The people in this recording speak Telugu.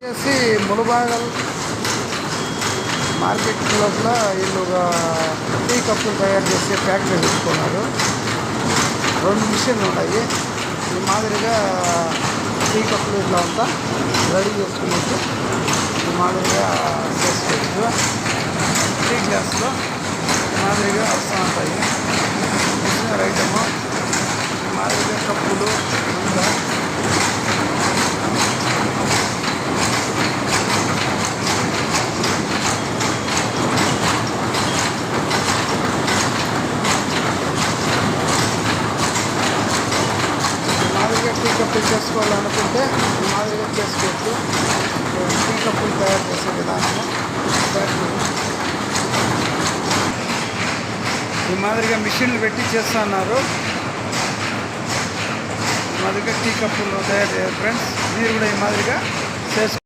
వచ్చేసి ములబాగల్ మార్కెట్ లోపల వీళ్ళు టీ కప్పులు తయారు చేసే ఫ్యాక్టరీ పెట్టుకున్నారు. 2 మిషన్లు ఉన్నాయి. ఈ మాదిరిగా టీ కప్పులు ఇట్లా అంతా రెడీ చేసుకున్నట్టు ఈ మాదిరిగా చేసుకోవచ్చు. టీ గ్లాస్లో ఈ మాదిరిగా వస్తూ ఉంటాయి. మిషనరీ ఐటము ఈ మాదిరిగా కప్పులు అంతా టీ కప్పులు చేసుకోవాలనుకుంటే ఈ మాదిరిగా చేసుకోవచ్చు. టీ కప్పులు తయారు చేసే విధానము ఈ మాదిరిగా మిషన్లు పెట్టి చేస్తున్నారు. ఈ మాదిరిగా టీ కప్పులు తయారు చేయాలి ఫ్రెండ్స్. మీరు కూడా ఈ మాదిరిగా చేసుకో.